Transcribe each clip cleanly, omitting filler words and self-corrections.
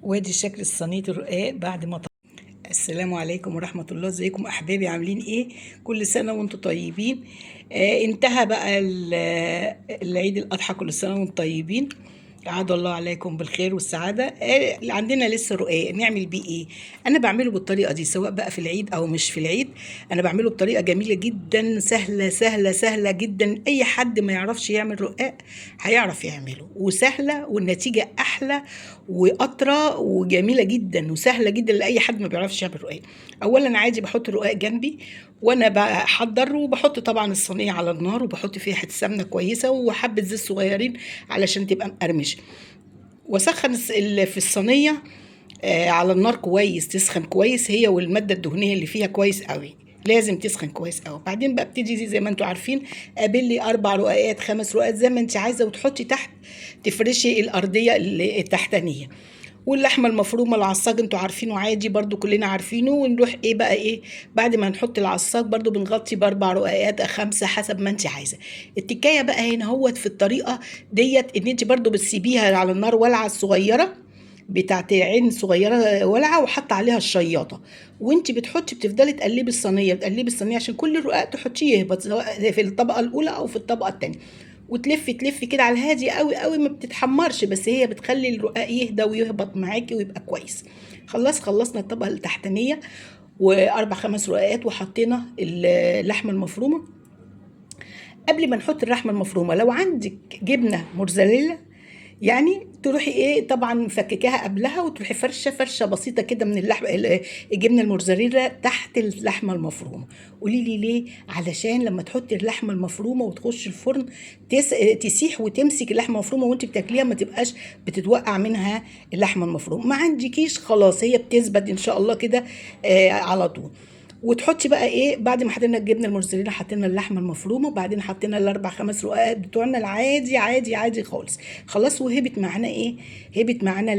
وادي شكل صينية الرقاق بعد ما السلام عليكم ورحمة الله. ازيكم احبابي؟ عاملين ايه؟ كل سنة وانتم طيبين. انتهى بقى العيد الاضحى، كل سنة وانتم طيبين. عاد الله عليكم بالخير والسعادة. اللي عندنا لسه رقاق، نعمل بيه ايه؟ انا بعمله بالطريقة دي سواء بقى في العيد او مش في العيد. انا بعمله بطريقة جميلة جدا، سهلة سهلة سهلة جدا. اي حد ما يعرفش يعمل رقاق هيعرف يعمله، وسهلة والنتيجة احلى وقطرة وجميلة جدا وسهلة جدا لأي حد ما بيعرفش يعمل رقاق. أولا عادي بحط الرقاق جنبي وأنا بحضر، وبحط طبعا الصينية على النار وبحط فيها حتة سمنة كويسة وحبة زيت صغيرين علشان تبقى مقرمشة، وأسخن في الصينية على النار كويس، تسخن كويس هي والمادة الدهنية اللي فيها كويس قوي، لازم تسخن كويس قوي. بعدين بقى بتيجي زي ما انتوا عارفين، قابلي 4 رقاقات 5 رقاقات زي ما انت عايزه، وتحطي تحت تفرشي الارضيه التحتانيه. واللحمه المفرومه العصاج انتوا عارفينه عادي برضو، كلنا عارفينه. ونروح ايه بقى ايه بعد ما نحط العصاج برضو بنغطي ب4 رقاقات 5 حسب ما انت عايزه. التكايه بقى هنا هوت في الطريقه ديت، ان انت برضو بتسيبيها على النار ولعه صغيره بتاعت عين صغيره ولعه، وحط عليها الشياطه. وانت بتحطي بتفضلي تقلبي الصينيه تقلبي الصينيه عشان كل الرقاق تحطيه يهبط، سواء في الطبقه الاولى او في الطبقه الثانيه. وتلفي تلفي كده على الهادي قوي قوي، ما بتتحمرش، بس هي بتخلي الرقاق يهدى ويهبط معاكي ويبقى كويس. خلصنا الطبقه التحتانيه واربع 5 رقاقات، وحطينا اللحمه المفرومه. قبل ما نحط اللحمه المفرومه لو عندك جبنه موتزاريلا يعني تروحي ايه طبعا مفككاها قبلها، وتروحي فرشه بسيطه كده من الجبنه الموتزاريلا تحت اللحمه المفرومه. قولي لي ليه؟ علشان لما تحطي اللحمه المفرومه وتخش الفرن تسيح وتمسك اللحمه المفرومه وانت بتاكليها، ما تبقاش بتتوقع منها اللحمه المفرومه. ما عندكيش خلاص، هي بتثبت ان شاء الله كده على طول. وتحطي بقى ايه بعد ما حطينا الجبنه الموتزاريلا، حطينا اللحمه المفرومه، وبعدين حطينا الاربع 5 رقاقات بتوعنا العادي عادي عادي خالص. خلاص، وهبت معانا ايه؟ هبت معانا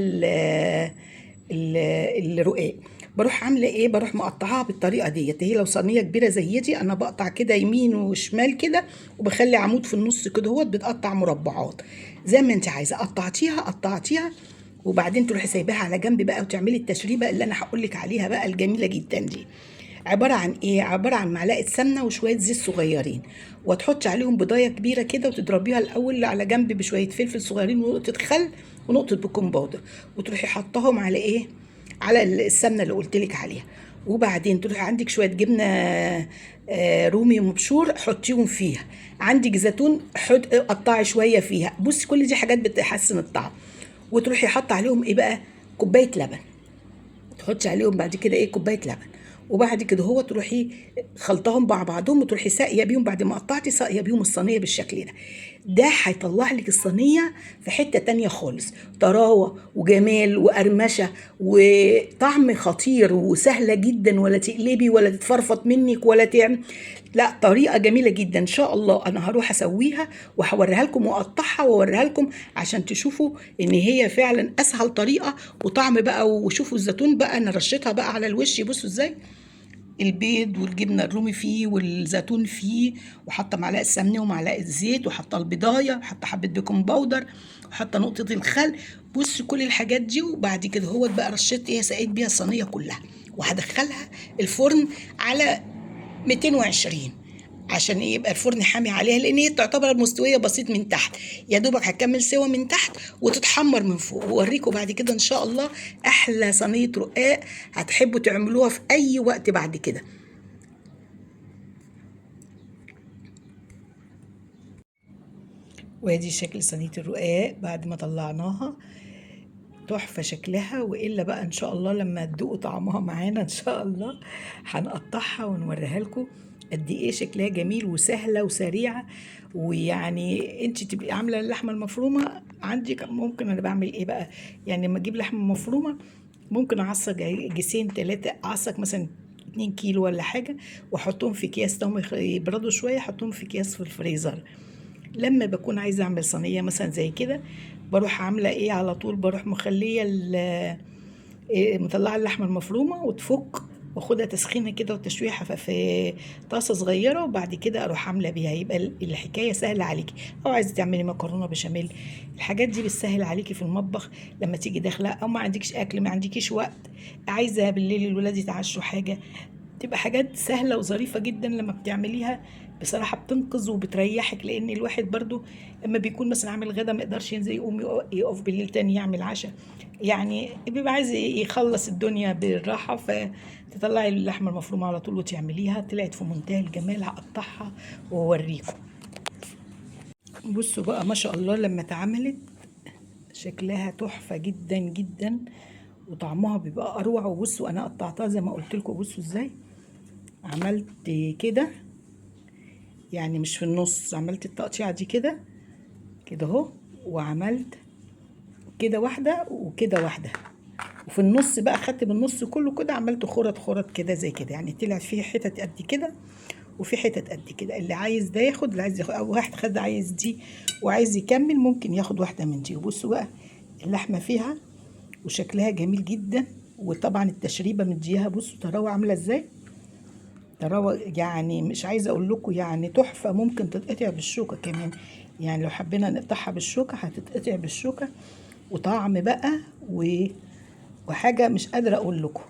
الرقاق. بروح عامله ايه؟ بروح مقطعاها بالطريقه ديت. هي لو صينيه كبيره زي دي انا بقطع كده يمين وشمال كده، وبخلي عمود في النص كده هو بتقطع مربعات زي ما انت عايزه. قطعتيها وبعدين تروحي سايباها على جنب بقى، وتعملي التشريبه اللي انا هقول لك عليها بقى الجميله جدا دي. عبارة عن ايه؟ عبارة عن معلقة سمنة وشوية زيت صغيرين، وتحطي عليهم بضاية كبيرة كده وتضربيها الأول على جنب بشوية فلفل صغيرين ونقطة خل ونقطة بيكنج باودر، وتروحي حطاهم على ايه؟ على السمنة اللي قلتلك عليها. وبعدين تروحي عندك شوية جبنة رومي مبشور حطيهم فيها، عندك زيتون قطعي شوية فيها. بصي كل دي حاجات بتحسن الطعم. وتروحي حاطة عليهم ايه بقى؟ كوباية لبن. تحطي عليهم بعد كده ايه؟ كوبايه لبن. وبعد كده هو تروحي خلطهم مع بعضهم، وتروحي ساقيه بيهم بعد ما قطعتي، ساقيه بيهم الصينيه بالشكل ده هيطلع لك الصينيه في حته تانية خالص، طراوه وجمال وقرمشه وطعم خطير، وسهله جدا، ولا تقلبي ولا تتفرفط منك ولا تعمل. لا، طريقه جميله جدا ان شاء الله. انا هروح اسويها وهوريها لكم واقطعها واوريها لكم عشان تشوفوا ان هي فعلا اسهل طريقه وطعم بقى. وشوفوا الزيتون بقى، انا رشيتها بقى على الوش، بصوا ازاي البيض والجبنه الرومي فيه والزيتون فيه، وحاطه معلقه سمنه ومعلقه زيت، وحاطه البضايه، وحاطه حبه بيكنج باودر، وحاطه نقطه الخل. بص كل الحاجات دي. وبعد كده هو بقى رشيت ايه؟ سقيت بيها الصينيه كلها، وهدخلها الفرن على 220 عشان يبقى الفرن حامي عليها، لان هي تعتبر مستويه بسيط من تحت، يا دوبك هتكمل سوا من تحت وتتحمر من فوق. واوريكم بعد كده ان شاء الله احلى صينيه رقاق هتحبوا تعملوها في اي وقت بعد كده. وادي شكل صينيه الرقاق بعد ما طلعناها، تحفة شكلها. وإلا بقى إن شاء الله لما تدوقوا طعمها معانا إن شاء الله هنقطعها ونوريها لكم قد إيه شكلها جميل وسهلة وسريعة. ويعني أنت تبقي عاملة اللحمة المفرومة عندك، ممكن أنا بعمل إيه بقى؟ يعني لما أجيب لحمة مفرومة ممكن أعصج جيسين 3، أعصج مثلا 2 كيلو ولا حاجة، وأحطهم في أكياس، توم يبردوا شوية أحطهم في أكياس في الفريزر. لما بكون عايزه اعمل صينيه مثلا زي كده، بروح عامله ايه؟ على طول بروح مخليه مطلعه اللحمه المفرومه وتفك، واخدها تسخينه كده وتشويحه في طاسه صغيره، وبعد كده اروح عامله بيها. يبقى الحكايه سهله عليكي. او عايزه تعملي مكرونه بشاميل، الحاجات دي بتسهل عليكي في المطبخ لما تيجي داخله، او ما عندكش اكل، ما عندكيش وقت، عايزه بالليل الولاد يتعشوا حاجه، تبقى حاجات سهله وظريفه جدا لما بتعمليها. بصراحه بتنقذ وبتريحك، لان الواحد برضو لما بيكون مثلا عامل غدا ما يقدرش ينزل يقوم يقف بالليل تاني يعمل عشاء، يعني بيبقى عايز يخلص الدنيا بالراحه. فتطلعي اللحمه المفرومه على طول وتعمليها. طلعت في منتهى الجمال، هقطعها واوريكم. بصوا بقى ما شاء الله لما اتعملت شكلها تحفه جدا جدا، وطعمها بيبقى اروع. وبصوا انا قطعتها زي ما قلت لكم، بصوا ازاي عملت كده، يعني مش في النص، عملت التقطيعه دي كده كده اهو، وعملت كده واحده وكده واحده، وفي النص بقى خدت بالنص كله كده، عملت خرط خرط كده زي كده، يعني طلع فيه حتت قد كده وفي حتت قد كده. اللي عايز ده ياخد، اللي عايز ياخد، او واحد خد عايز دي وعايز يكمل ممكن ياخد واحده من دي. وبصوا بقى اللحمه فيها وشكلها جميل جدا، وطبعا التشريبه مديها، بصوا طراوه عامله ازاي، طراوه يعني مش عايزه اقول لكم، يعني تحفه. ممكن تتقطع بالشوكه كمان، يعني لو حبينا نقطعها بالشوكه هتتقطع بالشوكه. وطعم بقى وحاجه مش قادره اقول لكم،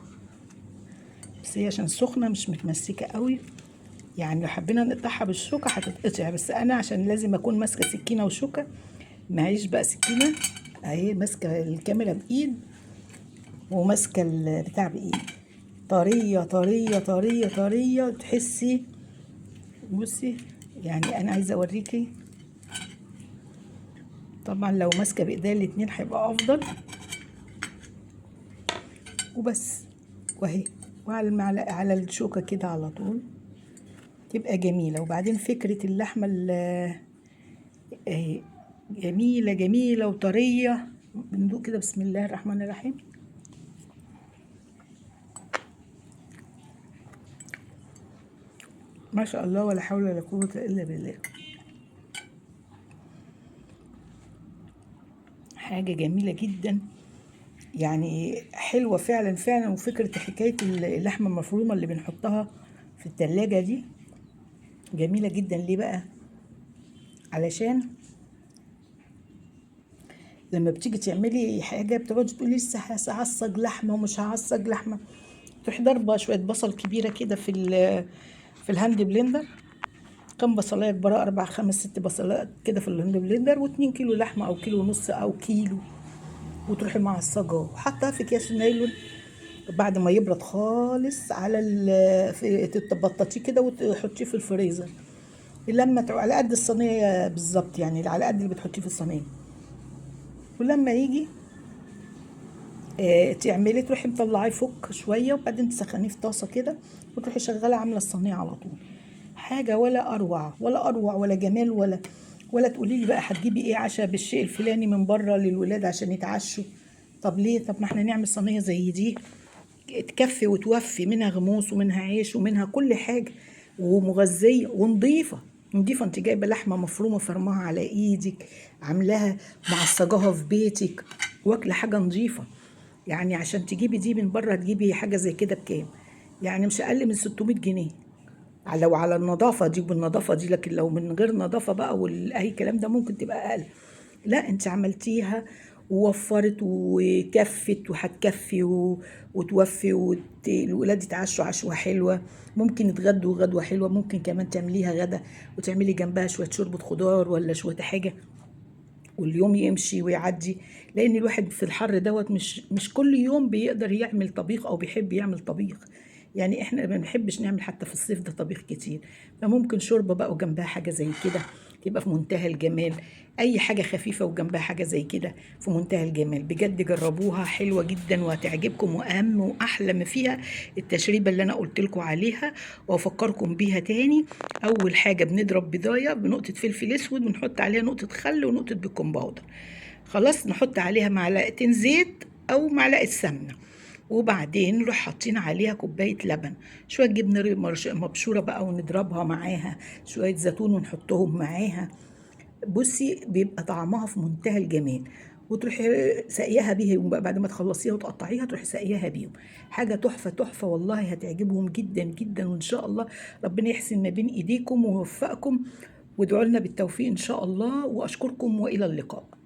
بس هي عشان سخنه مش متمسكه قوي، يعني لو حبينا نقطعها بالشوكه هتتقطع، بس انا عشان لازم اكون ماسكه سكينه وشوكه، معيش بقى سكينه اهي، ماسكه الكاميرا بايد وماسكه البتاع بايد، طريه طريه طريه طريه تحسي. بصي يعني انا عايزه اوريكي، طبعا لو ماسكه بايديا الاتنين هيبقى افضل. وبس، وهي وعلى المعلقه على الشوكه كده على طول تبقى جميله. وبعدين فكره اللحمه اهي جميله جميله وطريه. بندوق كده، بسم الله الرحمن الرحيم. ما شاء الله ولا حول ولا قوه الا بالله، حاجه جميله جدا، يعني حلوة فعلا فعلا. وفكرة حكاية اللحمة المفرومة اللي بنحطها في التلاجة دي جميلة جدا. ليه بقى؟ علشان لما بتيجي تعملي حاجة بتقعدي تقولي لسه هعصج لحمة ومش هعصج لحمة، تروحي ضربة شوية بصل كبيرة كده في الهاند بلندر، كم بصلاية كبار، 4 5 6 بصلات كده في الهاند بلندر، و2 كيلو لحمة أو كيلو ونص أو كيلو، وتروحي معصجاه وحطها في أكياس نايلون. بعد ما يبرد خالص على تبططيه كده وتحطيه في الفريزر لما على قد الصينيه بالظبط، يعني على قد اللي بتحطيه في الصينيه. ولما يجي تعملي تروحي مطلعيه يفك شويه، وبعدين تسخنيه في طاسه كده، وتروحي شغاله عامله الصينيه على طول. حاجه ولا اروع ولا اروع ولا جمال، ولا تقولي لي بقى هتجيبي ايه عشاء بالشيء الفلاني من بره للولاد عشان يتعشوا. طب ليه؟ طب ما احنا نعمل صينيه زي دي تكفي وتوفي، منها غموس ومنها عيش ومنها كل حاجة، ومغذية ونضيفة. نضيفة، انت جايبة لحمة مفرومة فرماها على ايدك، عاملاها معصجاها في بيتك، واكلة حاجة نضيفة. يعني عشان تجيبي دي من بره تجيبي حاجة زي كده بكام؟ يعني مش اقل من 600 جنيه، لو على النظافة دي بالنظافة دي. لكن لو من غير نظافة بقى واي كلام ده ممكن تبقى اقل. لا انت عملتيها ووفرت وكفت وهتكفي وتوفي الولاد يتعشوا عشوة حلوة، ممكن يتغدوا غدوة حلوة، ممكن كمان تعمليها غدا وتعملي جنبها شوية شوربة خضار ولا شوية حاجة، واليوم يمشي ويعدي. لان الواحد في الحر دوت مش كل يوم بيقدر يعمل طبيخ او بيحب يعمل طبيخ، يعني احنا ما بنحبش نعمل حتى في الصيف ده طبيخ كتير. فممكن شوربه بقى وجنبها حاجه زي كده تبقى في منتهى الجمال. اي حاجه خفيفه وجنبها حاجه زي كده في منتهى الجمال. بجد جربوها، حلوه جدا وهتعجبكم. واهم واحلى ما فيها التشريبه اللي انا قلت لكم عليها، وافكركم بيها تاني. اول حاجه بنضرب بضايه بنقطه فلفل اسود، ونحط عليها نقطه خل ونقطه بيكنج باودر، خلاص نحط عليها معلقتين زيت او معلقه سمنه، وبعدين نروح حاطين عليها كوبايه لبن، شويه جبنه مبشوره بقى ونضربها معاها، شويه زيتون ونحطهم معاها. بصي بيبقى طعمها في منتهى الجمال. وتروحي ساقياها بيهم بقى، بعد ما تخلصيها وتقطعيها تروحي ساقياها بيهم. حاجه تحفه تحفه والله، هتعجبهم جدا جدا، وان شاء الله ربنا يحسن ما بين ايديكم ويوفقكم، وادعوا لنا بالتوفيق ان شاء الله، واشكركم والى اللقاء.